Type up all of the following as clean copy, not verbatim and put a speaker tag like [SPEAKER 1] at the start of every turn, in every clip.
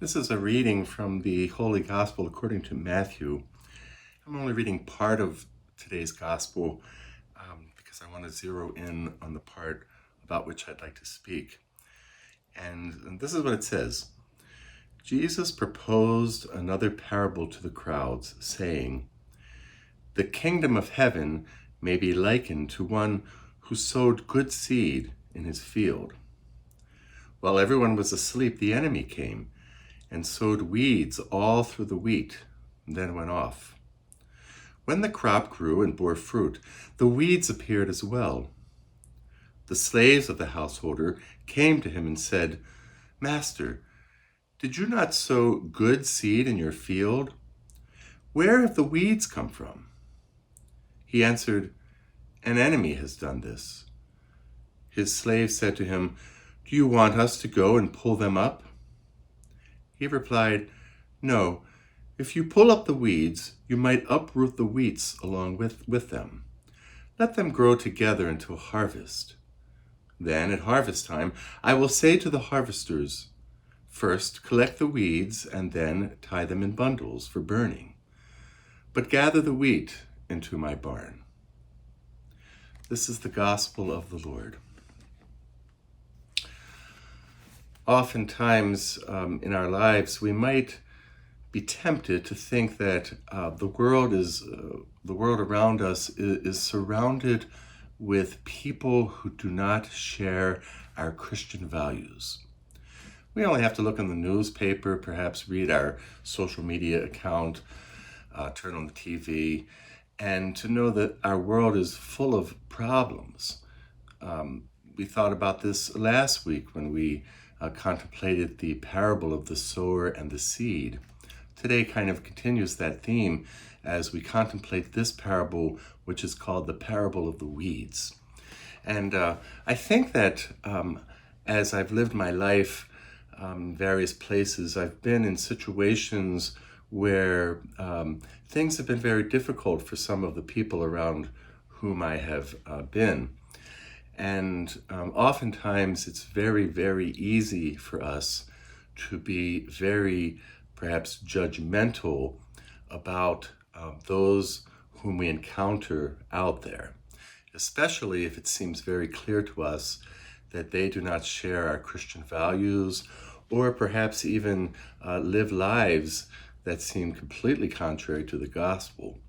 [SPEAKER 1] This is a reading from the Holy Gospel according to Matthew. I'm only reading part of today's Gospel because I want to zero in on the part about which I'd like to speak. And this is what it says. Jesus proposed another parable to the crowds, saying, "The kingdom of heaven may be likened to one who sowed good seed in his field. While everyone was asleep, the enemy came and sowed weeds all through the wheat, and then went off. When the crop grew and bore fruit, the weeds appeared as well. The slaves of the householder came to him and said, 'Master, did you not sow good seed in your field? Where have the weeds come from?' He answered, 'An enemy has done this.' His slaves said to him, 'Do you want us to go and pull them up?' He replied, 'No, if you pull up the weeds, you might uproot the wheats along with them. Let them grow together until harvest. Then at harvest time, I will say to the harvesters, first collect the weeds and then tie them in bundles for burning. But gather the wheat into my barn.'" This is the gospel of the Lord. Oftentimes in our lives, we might be tempted to think that the world around us is surrounded with people who do not share our Christian values. We only have to look in the newspaper, perhaps read our social media account, turn on the TV, and to know that our world is full of problems. We thought about this last week when we contemplated the parable of the sower and the seed. Today kind of continues that theme as we contemplate this parable, which is called the parable of the weeds. And I think that as I've lived my life in various places, I've been in situations where things have been very difficult for some of the people around whom I have been. And oftentimes it's very, very easy for us to be very, perhaps judgmental about those whom we encounter out there, especially if it seems very clear to us that they do not share our Christian values or perhaps even live lives that seem completely contrary to the gospel.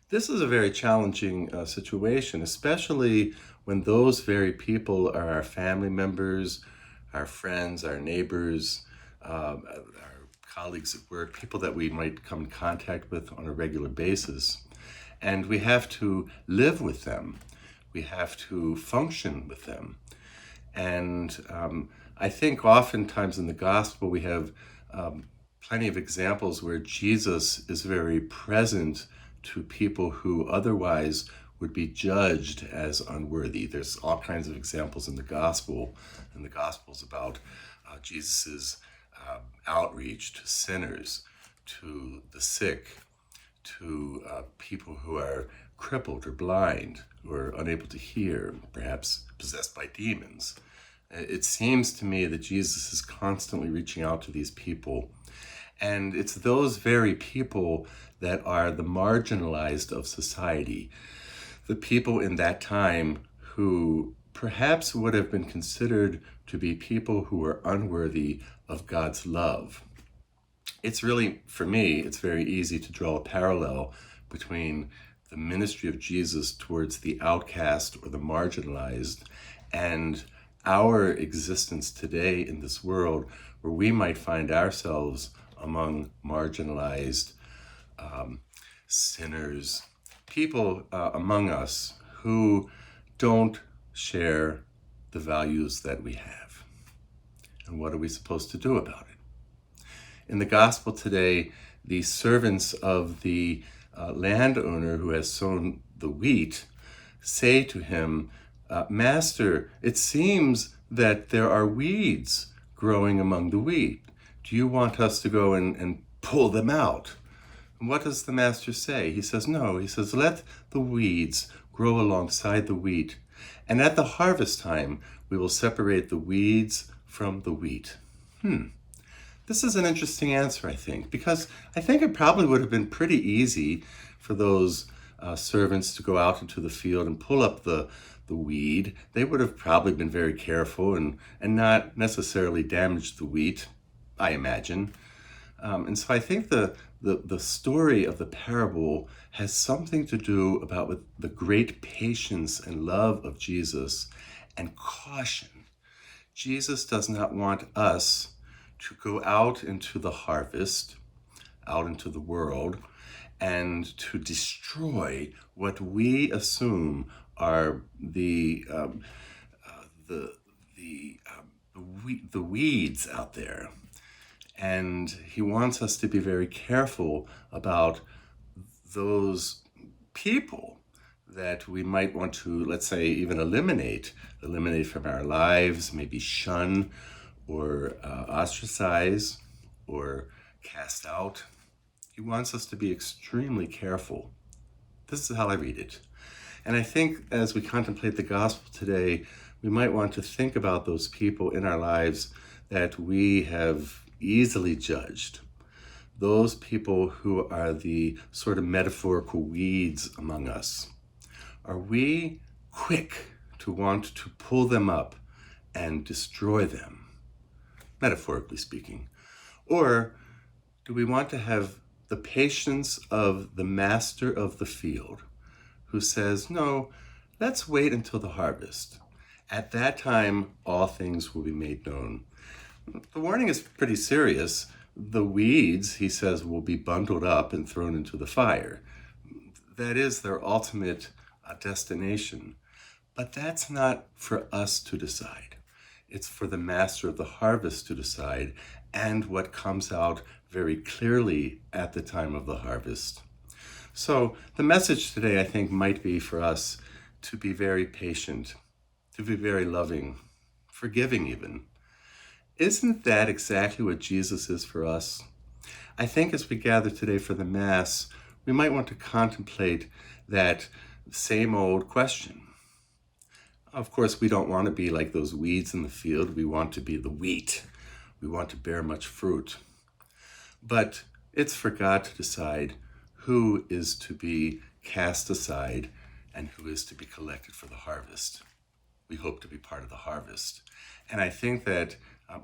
[SPEAKER 1] This is a very challenging situation, especially when those very people are our family members, our friends, our neighbors, our colleagues at work, people that we might come in contact with on a regular basis. And we have to live with them. We have to function with them. And I think oftentimes in the gospel we have plenty of examples where Jesus is very present to people who otherwise would be judged as unworthy. There's all kinds of examples in the Gospels about Jesus's outreach to sinners, to the sick, to people who are crippled or blind, who are unable to hear, perhaps possessed by demons. It seems to me that Jesus is constantly reaching out to these people. And it's those very people that are the marginalized of society, the people in that time who perhaps would have been considered to be people who were unworthy of God's love. It's really, for me, it's very easy to draw a parallel between the ministry of Jesus towards the outcast or the marginalized and our existence today in this world, where we might find ourselves among marginalized sinners, people among us who don't share the values that we have. And what are we supposed to do about it? In the gospel today, the servants of the landowner who has sown the wheat say to him, "Master, it seems that there are weeds growing among the wheat. Do you want us to go and pull them out?" And what does the master say? He says, no. He says, "Let the weeds grow alongside the wheat, and at the harvest time we will separate the weeds from the wheat." This is an interesting answer, I think, because I think it probably would have been pretty easy for those servants to go out into the field and pull up the weed. They would have probably been very careful and not necessarily damaged the wheat, I imagine. And so I think the story of the parable has something to do about with the great patience and love of Jesus and caution. Jesus does not want us to go out into the harvest, out into the world, and to destroy what we assume are the weeds out there. And he wants us to be very careful about those people that we might want to, let's say, even eliminate from our lives, maybe shun or ostracize or cast out. He wants us to be extremely careful. This is how I read it. And I think as we contemplate the gospel today, we might want to think about those people in our lives that we have easily judged. Those people who are the sort of metaphorical weeds among us. Are we quick to want to pull them up and destroy them, metaphorically speaking? Or do we want to have the patience of the master of the field who says, no, let's wait until the harvest. At that time, all things will be made known. The warning is pretty serious. The weeds, he says, will be bundled up and thrown into the fire. That is their ultimate destination. But that's not for us to decide. It's for the master of the harvest to decide, and what comes out very clearly at the time of the harvest. So the message today, I think, might be for us to be very patient, to be very loving, forgiving even. Isn't that exactly what Jesus is for us? I think as we gather today for the Mass, we might want to contemplate that same old question. Of course, we don't want to be like those weeds in the field. We want to be the wheat. We want to bear much fruit. But it's for God to decide who is to be cast aside and who is to be collected for the harvest. We hope to be part of the harvest. And I think that,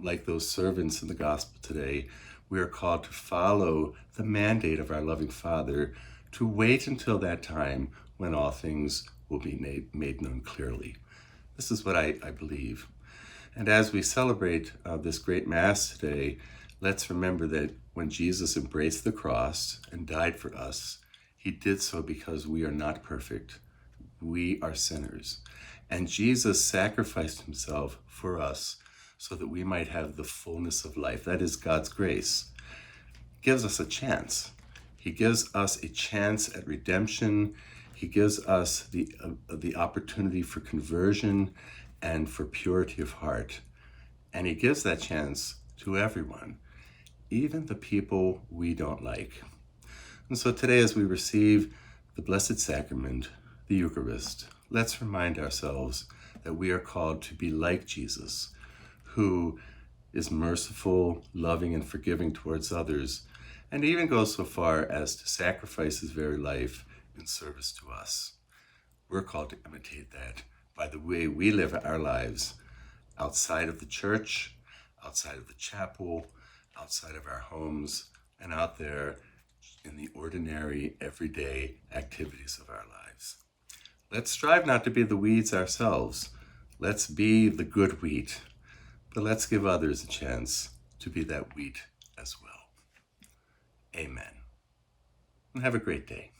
[SPEAKER 1] like those servants in the gospel today, we are called to follow the mandate of our loving Father to wait until that time when all things will be made known clearly. This is what I believe. And as we celebrate this great Mass today, let's remember that when Jesus embraced the cross and died for us, he did so because we are not perfect. We are sinners. And Jesus sacrificed himself for us so that we might have the fullness of life. That is God's grace. He gives us a chance. He gives us a chance at redemption. He gives us the opportunity for conversion and for purity of heart. And he gives that chance to everyone, even the people we don't like. And so today, as we receive the Blessed Sacrament, the Eucharist, let's remind ourselves that we are called to be like Jesus, who is merciful, loving, and forgiving towards others, and even goes so far as to sacrifice his very life in service to us. We're called to imitate that by the way we live our lives outside of the church, outside of the chapel, outside of our homes, and out there in the ordinary, everyday activities of our lives. Let's strive not to be the weeds ourselves. Let's be the good wheat, but let's give others a chance to be that wheat as well. Amen. And have a great day.